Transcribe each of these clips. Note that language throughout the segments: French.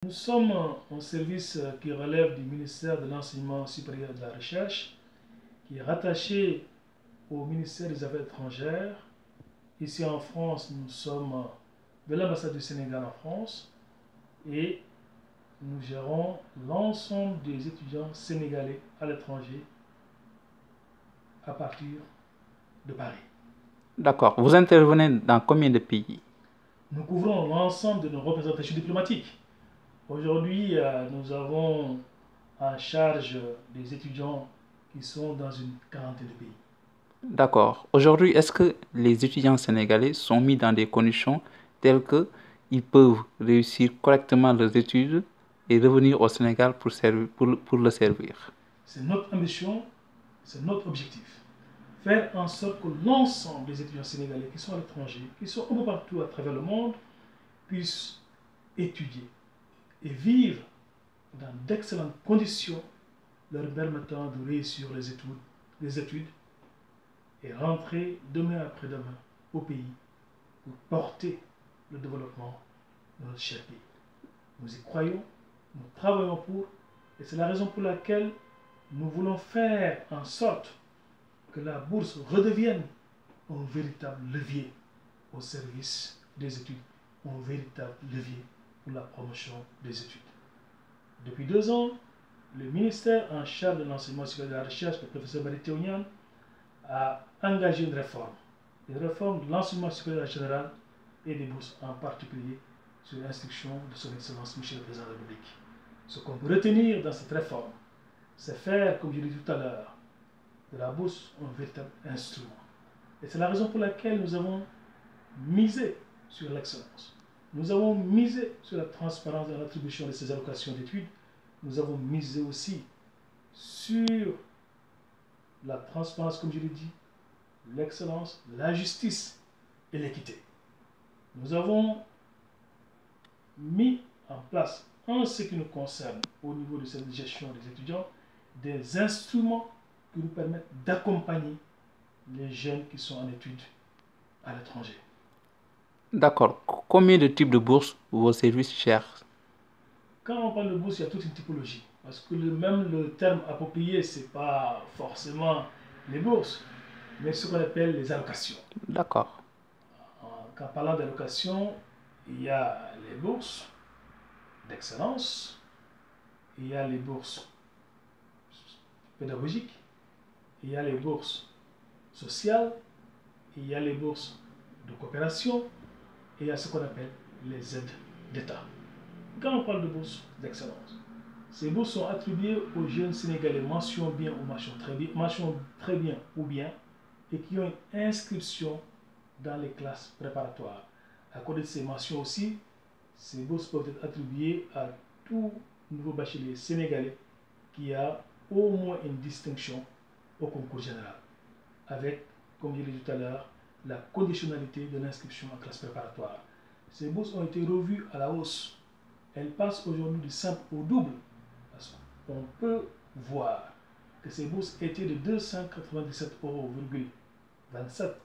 Nous sommes un service qui relève du ministère de l'Enseignement supérieur et de la Recherche, qui est rattaché au ministère des Affaires étrangères. Ici en France, nous sommes de l'ambassade du Sénégal en France et nous gérons l'ensemble des étudiants sénégalais à l'étranger à partir de Paris. D'accord. Vous intervenez dans combien de pays? Nous couvrons l'ensemble de nos représentations diplomatiques. Aujourd'hui, nous avons en charge des étudiants qui sont dans une quarantaine de pays. D'accord. Aujourd'hui, est-ce que les étudiants sénégalais sont mis dans des conditions telles qu'ils peuvent réussir correctement leurs études et revenir au Sénégal pour le servir? C'est notre ambition, c'est notre objectif. Faire en sorte que l'ensemble des étudiants sénégalais qui sont à l'étranger, qui sont un peu partout à travers le monde, puissent étudier et vivre dans d'excellentes conditions, leur permettant de réussir les études et rentrer demain après-demain au pays pour porter le développement de notre cher pays. Nous y croyons, nous travaillons pour, et c'est la raison pour laquelle nous voulons faire en sorte que la bourse redevienne un véritable levier au service des études, un véritable levier pour la promotion des études. Depuis 2 ans, le ministère en charge de l'enseignement supérieur et de la recherche, le professeur Mary Teuw Niane, a engagé une réforme de l'enseignement supérieur général et des bourses, en particulier sur l'instruction de son Excellence Monsieur le Président de la République. Ce qu'on peut retenir dans cette réforme, c'est faire, comme je l'ai dit tout à l'heure, de la bourse un véritable instrument. Et c'est la raison pour laquelle nous avons misé sur l'excellence. Nous avons misé sur la transparence dans l'attribution de ces allocations d'études. Nous avons misé aussi sur la transparence, comme je l'ai dit, l'excellence, la justice et l'équité. Nous avons mis en place, en ce qui nous concerne, au niveau de cette gestion des étudiants, des instruments qui nous permettent d'accompagner les jeunes qui sont en études à l'étranger. D'accord. Combien de types de bourses vos services cherchent? Quand on parle de bourse, il y a toute une typologie. Parce que même le terme approprié, ce n'est pas forcément les bourses, mais ce qu'on appelle les allocations. D'accord. En parlant d'allocations, il y a les bourses d'excellence, il y a les bourses pédagogiques, il y a les bourses sociales, il y a les bourses de coopération, et il y a ce qu'on appelle les aides d'État. Quand on parle de bourses d'excellence, ces bourses sont attribuées aux jeunes Sénégalais mention bien ou mention très bien ou bien, et qui ont une inscription dans les classes préparatoires. À côté de ces mentions aussi, ces bourses peuvent être attribuées à tout nouveau bachelier sénégalais qui a au moins une distinction au concours général, avec, comme je l'ai dit tout à l'heure, la conditionnalité de l'inscription en classe préparatoire. Ces bourses ont été revues à la hausse. Elles passent aujourd'hui du simple au double. Parce qu'on peut voir que ces bourses étaient de 297,27 €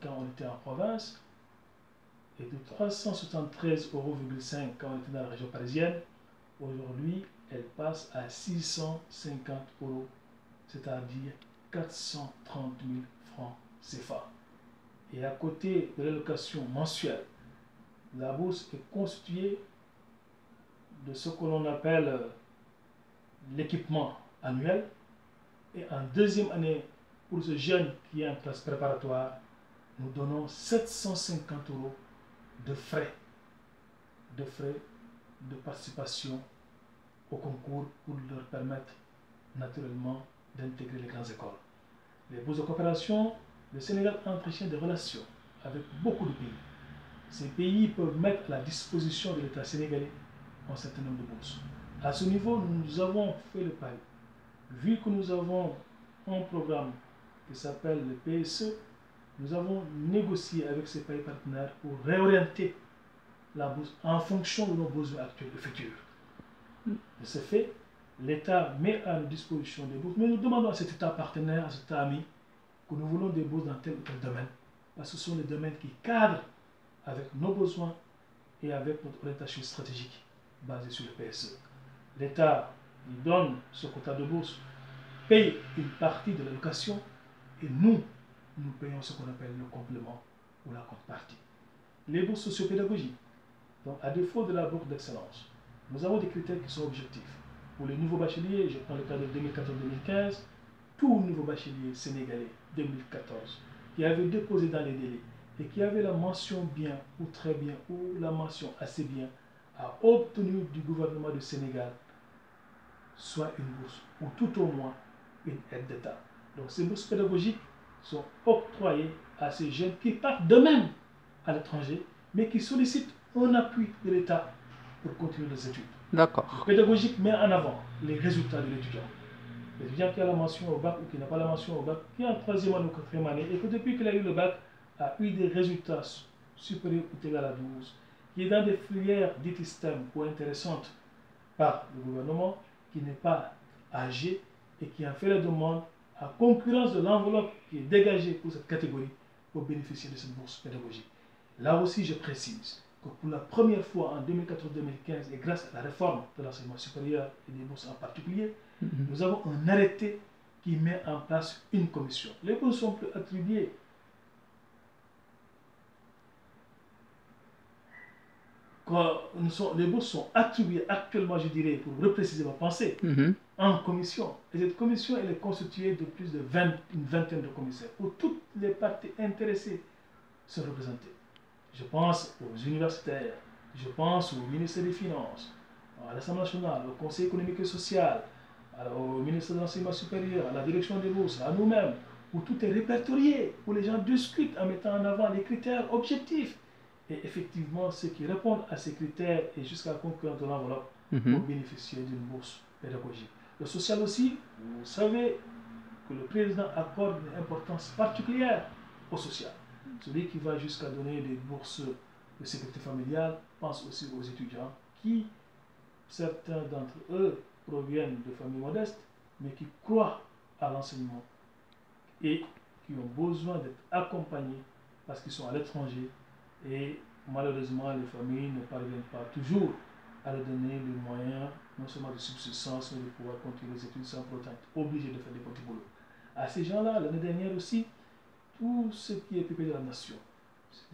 quand on était en province et de 373,5 € quand on était dans la région parisienne. Aujourd'hui, elles passent à 650 €, c'est-à-dire 430 000 francs CFA. Et à côté de l'allocation mensuelle, la bourse est constituée de ce que l'on appelle l'équipement annuel. Et en deuxième année, pour ce jeune qui est en classe préparatoire, nous donnons 750 € de frais de participation au concours pour leur permettre naturellement d'intégrer les grandes écoles. Les bourses de coopération, le Sénégal entretient des relations avec beaucoup de pays. Ces pays peuvent mettre à la disposition de l'État sénégalais un certain nombre de bourses. À ce niveau, nous avons fait le pari. Vu que nous avons un programme qui s'appelle le PSE, nous avons négocié avec ces pays partenaires pour réorienter la bourse en fonction de nos besoins actuels et futurs. De ce fait, l'État met à notre disposition des bourses, mais nous demandons à cet État partenaire, à cet État ami, que nous voulons des bourses dans tel ou tel domaine, parce que ce sont les domaines qui cadrent avec nos besoins et avec notre orientation stratégique basée sur le PSE. l'État il donne ce quota de bourse, paye une partie de l'allocation et nous payons ce qu'on appelle le complément ou la contrepartie. Les bourses sociopédagogiques, donc à défaut de la bourse d'excellence, nous avons des critères qui sont objectifs. Pour les nouveaux bacheliers, je prends le cas de 2014-2015, tout nouveau bachelier sénégalais 2014 qui avait déposé dans les délais et qui avait la mention bien ou très bien ou la mention assez bien a obtenu du gouvernement du Sénégal soit une bourse ou tout au moins une aide d'État. Donc ces bourses pédagogiques sont octroyées à ces jeunes qui partent d'eux-mêmes à l'étranger, mais qui sollicitent un appui de l'État pour continuer les études. D'accord. Le pédagogique met en avant les résultats de l'étudiant. L'étudiant qui a la mention au bac ou qui n'a pas la mention au bac, qui est en troisième année ou quatrième année, et que depuis qu'il a eu le bac, a eu des résultats supérieurs ou égaux à 12, qui est dans des filières dites STEM ou intéressantes par le gouvernement, qui n'est pas âgé et qui a fait la demande à concurrence de l'enveloppe qui est dégagée pour cette catégorie pour bénéficier de cette bourse pédagogique. Là aussi, je précise que pour la première fois en 2014-2015 et grâce à la réforme de l'enseignement supérieur et des bourses en particulier, nous avons un arrêté qui met en place une commission. Les bourses sont plus attribuées les bourses sont attribuées actuellement, je dirais, pour repréciser ma pensée, en commission. Et cette commission, elle est constituée de plus de une vingtaine de commissaires, où toutes les parties intéressées sont représentées. Je pense aux universitaires, je pense au ministère des Finances, à l'Assemblée nationale, au Conseil économique et social, au ministère de l'Enseignement supérieur, à la direction des bourses, à nous-mêmes, où tout est répertorié, où les gens discutent en mettant en avant les critères objectifs. Et effectivement, ceux qui répondent à ces critères et jusqu'à la concurrence de l'enveloppe vont bénéficier d'une bourse pédagogique. Le social aussi, vous savez que le président accorde une importance particulière au social. Celui qui va jusqu'à donner des bourses de sécurité familiale pense aussi aux étudiants qui, certains d'entre eux, proviennent de familles modestes, mais qui croient à l'enseignement et qui ont besoin d'être accompagnés parce qu'ils sont à l'étranger et malheureusement les familles ne parviennent pas toujours à leur donner les moyens non seulement de subsistance mais de pouvoir continuer les études sans pour autant être obligés de faire des petits boulots. À ces gens-là, l'année dernière aussi, tout ce qui est pépé de la nation,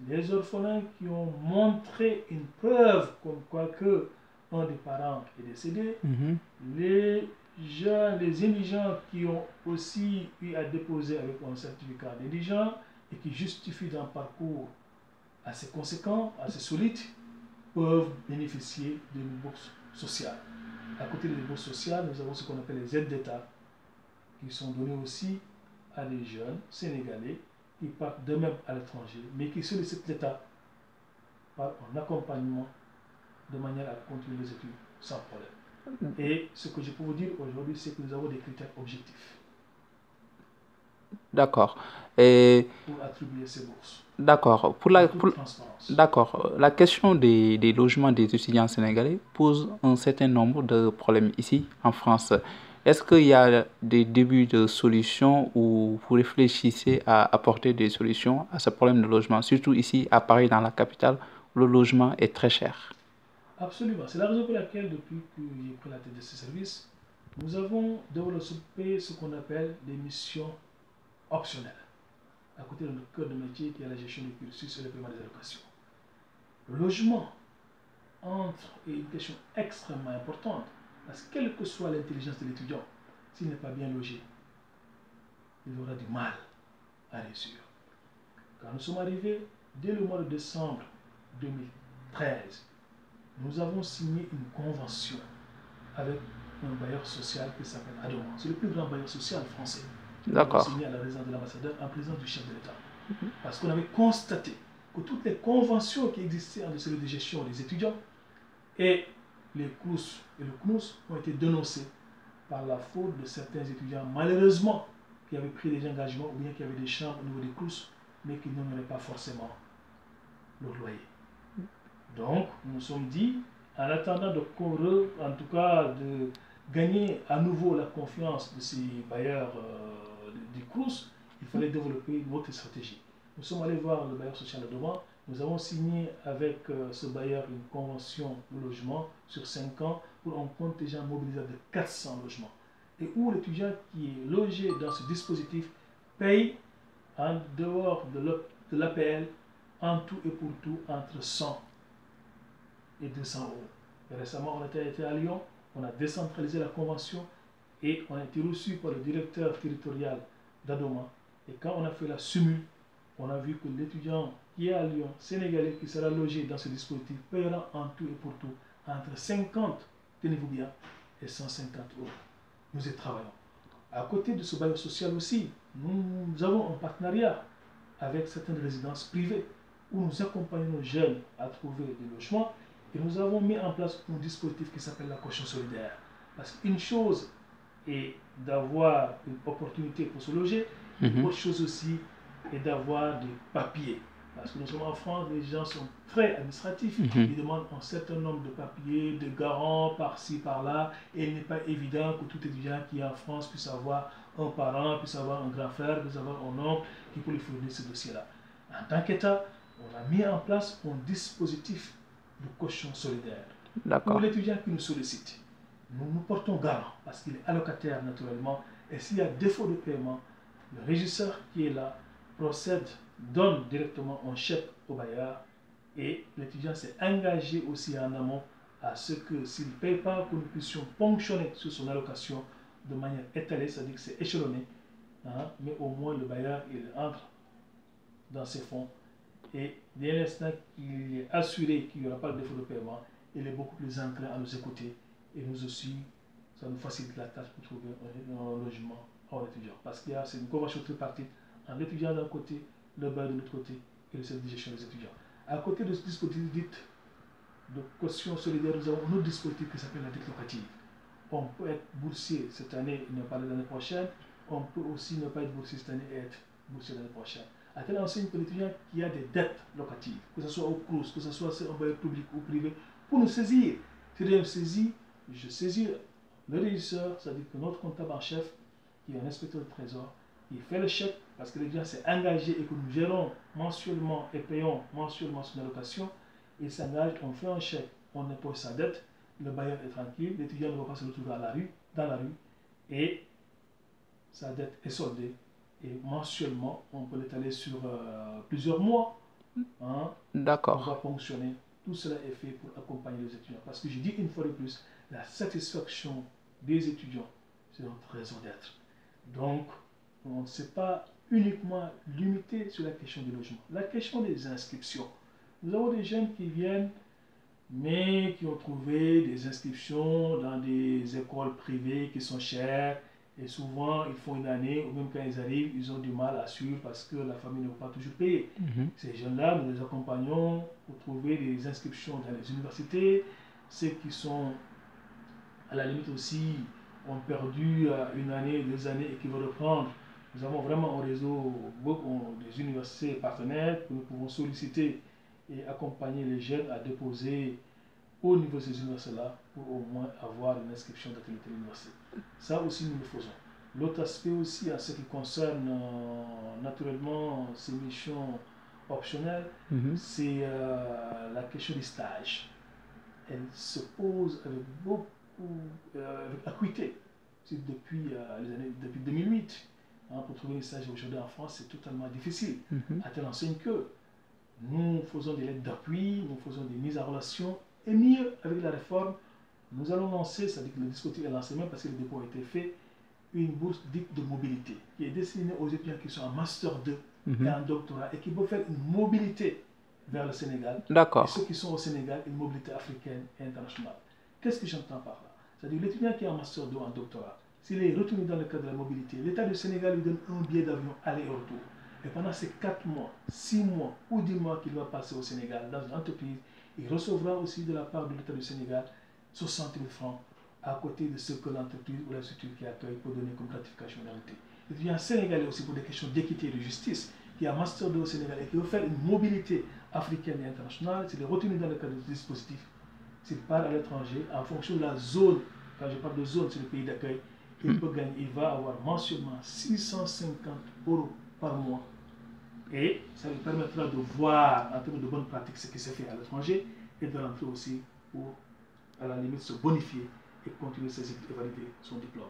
les orphelins qui ont montré une preuve comme quoi que un des parents est décédé, les gens, les indigents qui ont aussi eu à déposer avec un certificat d'indigent et qui justifient d'un parcours assez conséquent, assez solide, peuvent bénéficier d'une bourse sociale. À côté des bourses sociales, nous avons ce qu'on appelle les aides d'État, qui sont données aussi à des jeunes sénégalais qui partent d'eux-mêmes à l'étranger, mais qui sollicitent l'État par un accompagnement de manière à continuer les études sans problème. Et ce que je peux vous dire aujourd'hui, c'est que nous avons des critères objectifs. D'accord. Et pour attribuer ces bourses. d'accord. D'accord. La question des logements des étudiants sénégalais pose un certain nombre de problèmes ici en France. Est-ce qu'il y a des débuts de solutions ou vous réfléchissez à apporter des solutions à ce problème de logement, surtout ici à Paris, dans la capitale, où le logement est très cher? Absolument. C'est la raison pour laquelle, depuis que j'ai pris la tête de ce service, nous avons développé ce qu'on appelle des missions optionnelles, à côté de notre cœur de métier qui est la gestion du cursus et le paiement des allocations. Le logement est une question extrêmement importante, parce que quelle que soit l'intelligence de l'étudiant, s'il n'est pas bien logé, il aura du mal à réussir. Quand nous sommes arrivés, dès le mois de décembre 2013, nous avons signé une convention avec un bailleur social qui s'appelle Adoman. C'est le plus grand bailleur social français. D'accord. Nous avons signé à la résidence de l'ambassadeur en présence du chef de l'État. Parce qu'on avait constaté que toutes les conventions qui existaient entre le service de gestion des étudiants et les CROUS et le CNUS ont été dénoncées par la faute de certains étudiants, malheureusement, qui avaient pris des engagements ou bien qui avaient des chambres au niveau des CROUS, mais qui n'honoraient pas forcément leur loyer. Donc, nous nous sommes dit, en attendant en tout cas de gagner à nouveau la confiance de ces bailleurs du CROUS, il fallait développer une autre stratégie. Nous sommes allés voir le bailleur social de Doman. Nous avons signé avec ce bailleur une convention de logement sur 5 ans pour un contingent mobilisable de 400 logements. Et où l'étudiant qui est logé dans ce dispositif paye, en dehors de l'APL, en tout et pour tout, entre 100 et 200 euros. Et récemment, on a été à Lyon, on a décentralisé la convention et on a été reçu par le directeur territorial d'Adoma. Et quand on a fait la sumule, on a vu que l'étudiant qui est à Lyon, sénégalais, qui sera logé dans ce dispositif, paiera en tout et pour tout entre 50, tenez-vous bien, et 150 euros. Nous y travaillons. À côté de ce bailleur social aussi, nous avons un partenariat avec certaines résidences privées où nous accompagnons nos jeunes à trouver des logements et nous avons mis en place un dispositif qui s'appelle la caution solidaire. Parce qu'une chose est d'avoir une opportunité pour se loger, une autre chose aussi est d'avoir des papiers. Parce que nous sommes en France, les gens sont très administratifs. Ils demandent un certain nombre de papiers, de garants par-ci, par-là. Et il n'est pas évident que tout étudiant qui est en France puisse avoir un parent, puisse avoir un grand frère, puisse avoir un oncle qui peut lui fournir ce dossier-là. En tant qu'État, on a mis en place un dispositif de caution solidaire. Pour l'étudiant qui nous sollicite, nous portons garant parce qu'il est allocataire naturellement. Et s'il y a défaut de paiement, le régisseur qui est là procède, donne directement un chèque au bailleur et l'étudiant s'est engagé aussi en amont à ce que s'il ne paye pas, que nous puissions ponctionner sur son allocation de manière étalée, c'est-à-dire que c'est échelonné, hein, mais au moins le bailleur il entre dans ses fonds et dès l'instant qu'il est assuré qu'il n'y aura pas de défaut de paiement, il est beaucoup plus enclin à nous écouter et nous aussi, ça nous facilite la tâche pour trouver un logement à l'étudiant. Parce qu'il y a une convention tripartite entre l'étudiant d'un côté, le bailleur de l'autre côté et le service de gestion des étudiants. À côté de ce dispositif dit de caution solidaire, nous avons un autre dispositif qui s'appelle la dette locative. On peut être boursier cette année et ne pas l'année prochaine. On peut aussi ne pas être boursier cette année et être boursier l'année prochaine. À telle enseigne que l'étudiant qui a des dettes locatives, que ce soit au CROUS, que ce soit un bailleur public ou privé, pour nous saisir. Si rien ne saisit, je saisis le régisseur, c'est-à-dire que notre comptable en chef, qui est un inspecteur de trésor, il fait le chèque parce que l'étudiant s'est engagé et que nous gérons mensuellement et payons mensuellement son allocation. Il s'engage, on fait un chèque, on impose sa dette, le bailleur est tranquille, l'étudiant ne va pas se retrouver dans la rue et sa dette est soldée. Et mensuellement, on peut l'étaler sur plusieurs mois. Hein. D'accord. On va fonctionner. Tout cela est fait pour accompagner les étudiants. Parce que je dis une fois de plus, la satisfaction des étudiants, c'est notre raison d'être. Donc, on ne s'est pas uniquement limité sur la question du logement. La question des inscriptions. Nous avons des jeunes qui viennent, mais qui ont trouvé des inscriptions dans des écoles privées qui sont chères. Et souvent, ils font une année, ou même quand ils arrivent, ils ont du mal à suivre parce que la famille ne peut pas toujours payer. Ces jeunes-là, nous les accompagnons pour trouver des inscriptions dans les universités. Ceux qui sont, à la limite aussi, ont perdu une année, 2 années et qui veulent reprendre. Nous avons vraiment un réseau, des universités partenaires que nous pouvons solliciter et accompagner les jeunes à déposer au niveau de ces universités-là pour au moins avoir une inscription dans telle ou telle université. Ça aussi, nous le faisons. L'autre aspect aussi, en ce qui concerne naturellement ces missions optionnelles, c'est la question des stages. Elle se pose avec beaucoup d'acuité. Depuis 2008. Hein, pour trouver un stage aujourd'hui en France, c'est totalement difficile. À telle enseigne que nous faisons des lettres d'appui, nous faisons des mises en relation, et mieux, avec la réforme, nous allons lancer, c'est-à-dire que le dispositif est lancé même parce que le dépôt a été fait, une bourse dite de mobilité, qui est destinée aux étudiants qui sont en Master 2 et en doctorat, et qui peuvent faire une mobilité vers le Sénégal. D'accord. Et ceux qui sont au Sénégal, une mobilité africaine et internationale. Qu'est-ce que j'entends par là? C'est-à-dire l'étudiant qui est en Master 2 en doctorat, s'il est retenu dans le cadre de la mobilité, l'État du Sénégal lui donne un billet d'avion aller et retour. Et pendant ces 4 mois, 6 mois ou 10 mois qu'il va passer au Sénégal dans une entreprise, il recevra aussi de la part de l'État du Sénégal 60 000 francs à côté de ce que l'entreprise ou la structure qui accueille peut donner comme gratification d'année. L'étudiant sénégalais aussi pour des questions d'équité et de justice, qui a Master 2 au Sénégal et qui veut faire une mobilité africaine et internationale, s'il est retenu dans le cadre du dispositif, s'il part à l'étranger, en fonction de la zone, quand je parle de zone, c'est le pays d'accueil, il peut gagner, il va avoir mensuellement 650 € par mois. Et ça lui permettra de voir, en termes de bonnes pratiques, ce qui s'est fait à l'étranger et de rentrer aussi pour à la limite se bonifier et continuer ses études et valider son diplôme.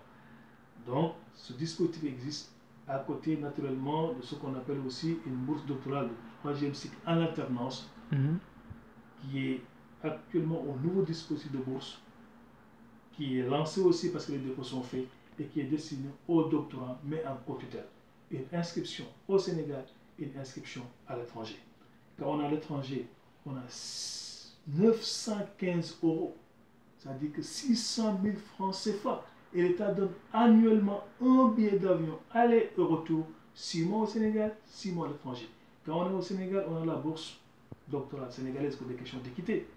Donc, ce dispositif existe à côté naturellement de ce qu'on appelle aussi une bourse doctorale de troisième cycle en alternance, qui est actuellement au nouveau dispositif de bourse, qui est lancé aussi parce que les dépôts sont faits et qui est destiné aux doctorants, mais en co-tutelle. Une inscription au Sénégal et une inscription à l'étranger. Quand on est à l'étranger, on a 915 euros, c'est-à-dire que 600 000 francs CFA. Et l'État donne annuellement un billet d'avion aller et retour, 6 mois au Sénégal, 6 mois à l'étranger. Quand on est au Sénégal, on a la bourse doctorale sénégalaise pour des questions d'équité.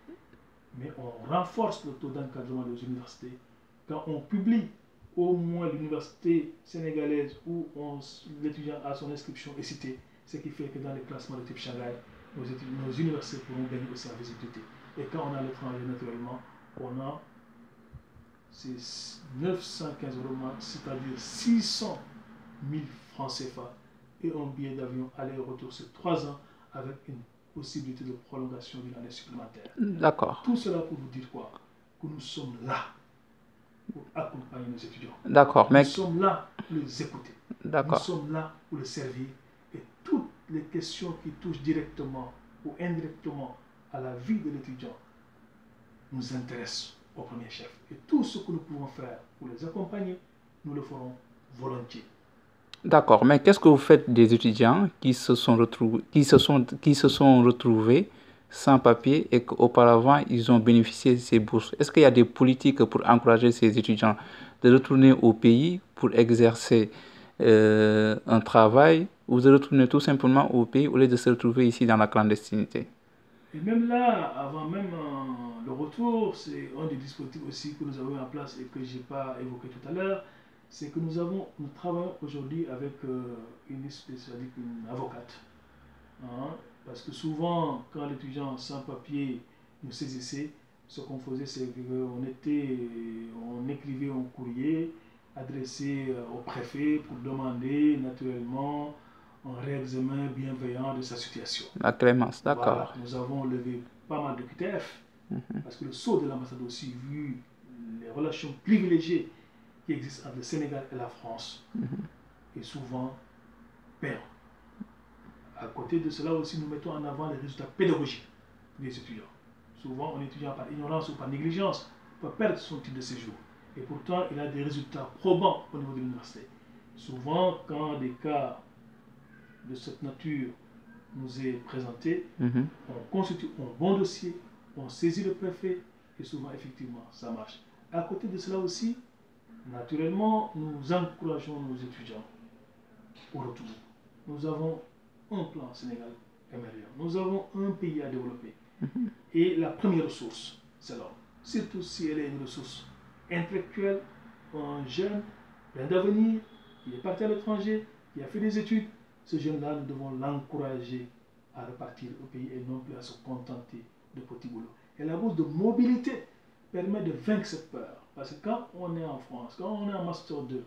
Mais on renforce le taux d'encadrement des universités. Quand on publie au moins l'université sénégalaise où l'étudiant a son inscription est cité, ce qui fait que dans les classements de type Shanghai, nos universités pourront gagner aussi en visibilité. Et quand on est à l'étranger, naturellement, on a ces 915 euros, c'est-à-dire 600 000 francs CFA et un billet d'avion aller-retour sur 3 ans avec une possibilité de prolongation d'une année supplémentaire. D'accord. Tout cela pour vous dire quoi? Que nous sommes là pour accompagner nos étudiants. D'accord, mais... Nous sommes là pour les écouter. Nous sommes là pour les servir. Et toutes les questions qui touchent directement ou indirectement à la vie de l'étudiant nous intéressent au premier chef. Et tout ce que nous pouvons faire pour les accompagner, nous le ferons volontiers. D'accord, mais qu'est-ce que vous faites des étudiants qui se sont retrouvés sans papier et qu'auparavant ils ont bénéficié de ces bourses? Est-ce qu'il y a des politiques pour encourager ces étudiants de retourner au pays pour exercer un travail ou de retourner tout simplement au pays au lieu de se retrouver ici dans la clandestinité? Et même là, avant même le retour, c'est un des dispositifs aussi que nous avons en place et que je n'ai pas évoqué tout à l'heure, c'est que nous travaillons aujourd'hui avec une avocate. Hein, parce que souvent, quand l'étudiant sans papier nous saisissait, ce qu'on faisait, c'est qu'on écrivait un courrier adressé au préfet pour demander naturellement un réexamen bienveillant de sa situation. La clémence, d'accord. Voilà, nous avons levé pas mal de QTF, parce que le sceau de l'ambassade aussi, vu les relations privilégiées qui existent entre le Sénégal et la France, est souvent payant. À côté de cela aussi, nous mettons en avant les résultats pédagogiques des étudiants. Souvent, un étudiant par ignorance ou par négligence peut perdre son titre de séjour. Et pourtant, il a des résultats probants au niveau de l'université. Souvent, quand des cas de cette nature nous est présenté, on constitue un bon dossier, on saisit le préfet et souvent, effectivement, ça marche. À côté de cela aussi, naturellement, nous encourageons nos étudiants au retour. Nous avons un plan Sénégal émergent. Nous avons un pays à développer. Et la première ressource, c'est l'homme. Surtout si elle est une ressource intellectuelle, un jeune, plein d'avenir, qui est parti à l'étranger, qui a fait des études. Ce jeune-là, nous devons l'encourager à repartir au pays et non plus à se contenter de petits boulots. Et la bourse de mobilité permet de vaincre cette peur. Parce que quand on est en France, quand on est en Master 2,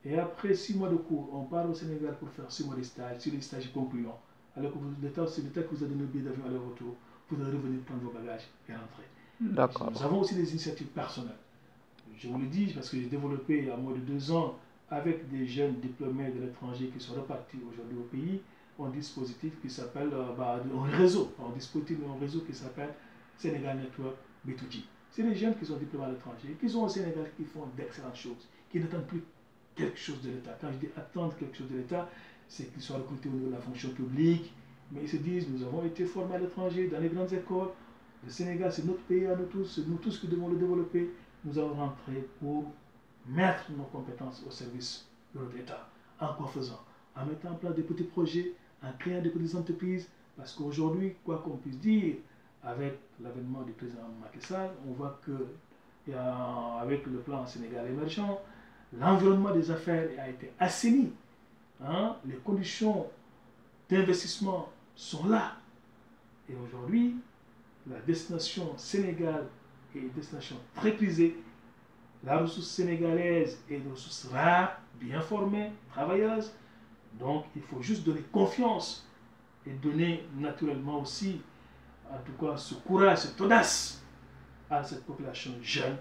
et après 6 mois de cours, on part au Sénégal pour faire 6 mois de stage, sur les stages concluants, alors que c'est l'État qui vous a donné le billet d'avion aller-retour, vous devez revenir prendre vos bagages et rentrer. D'accord. Nous avons aussi des initiatives personnelles. Je vous le dis parce que j'ai développé il y a moins de 2 ans avec des jeunes diplômés de l'étranger qui sont repartis aujourd'hui au pays, un dispositif qui s'appelle un réseau qui s'appelle Sénégal Network B2G. C'est des jeunes qui sont diplômés à l'étranger, qui sont au Sénégal, qui font d'excellentes choses, qui n'attendent plus quelque chose de l'État. Quand je dis attendre quelque chose de l'État, c'est qu'ils soient recrutés au niveau de la fonction publique, mais ils se disent, nous avons été formés à l'étranger, dans les grandes écoles, le Sénégal c'est notre pays à nous tous, c'est nous tous qui devons le développer. Nous allons rentrer pour mettre nos compétences au service de notre État. En quoi faisant? En mettant en place des petits projets, en créant des petites entreprises, parce qu'aujourd'hui, quoi qu'on puisse dire, avec l'avènement du président Macky Sall, on voit que avec le plan Sénégal émergent, l'environnement des affaires a été assaini. Hein? Les conditions d'investissement sont là. Et aujourd'hui, la destination Sénégal est une destination très prisée. La ressource sénégalaise est une ressource rare, bien formée, travailleuse. Donc, il faut juste donner confiance et donner naturellement aussi, en tout cas, ce courage, cette audace à cette population jeune,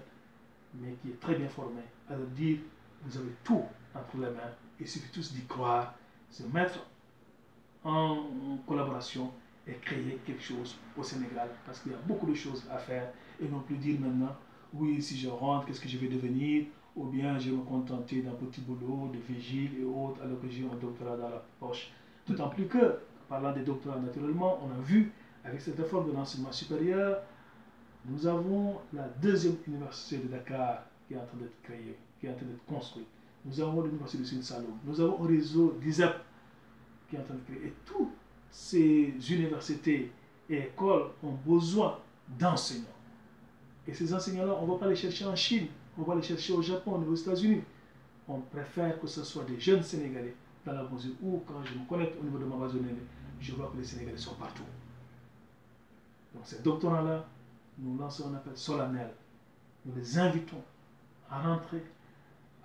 mais qui est très bien formée, à leur dire, vous avez tout entre les mains, il suffit tous d'y croire, se mettre en collaboration et créer quelque chose au Sénégal, parce qu'il y a beaucoup de choses à faire, et non plus dire maintenant, oui, si je rentre, qu'est-ce que je vais devenir, ou bien je vais me contenter d'un petit boulot de vigile et autres, alors que j'ai un doctorat dans la poche. D'autant plus que, parlant des doctorats naturellement, on a vu, avec cette réforme de l'enseignement supérieur, nous avons la deuxième université de Dakar qui est en train d'être créée, qui est en train d'être construite. Nous avons l'université de Sine-Saloum, nous avons un réseau d'ISEP qui est en train de créer. Et toutes ces universités et écoles ont besoin d'enseignants. Et ces enseignants-là, on ne va pas les chercher en Chine, on va les chercher au Japon, aux États-Unis. On préfère que ce soit des jeunes Sénégalais, dans la mesure où, quand je me connecte au niveau de ma base de données, je vois que les Sénégalais sont partout. Donc ces doctorants-là, nous lançons un appel solennel. Nous les invitons à rentrer,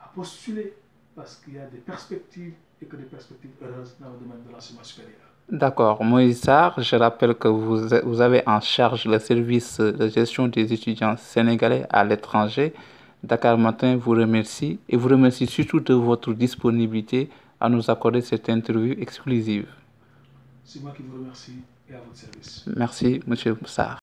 à postuler, parce qu'il y a des perspectives et que des perspectives heureuses dans le domaine de l'enseignement supérieur. D'accord. Moïse Sarr, je rappelle que vous avez en charge le service de gestion des étudiants sénégalais à l'étranger. Dakar Matin vous remercie et vous remercie surtout de votre disponibilité à nous accorder cette interview exclusive. C'est moi qui vous remercie et à votre service. Merci, Monsieur Sarr.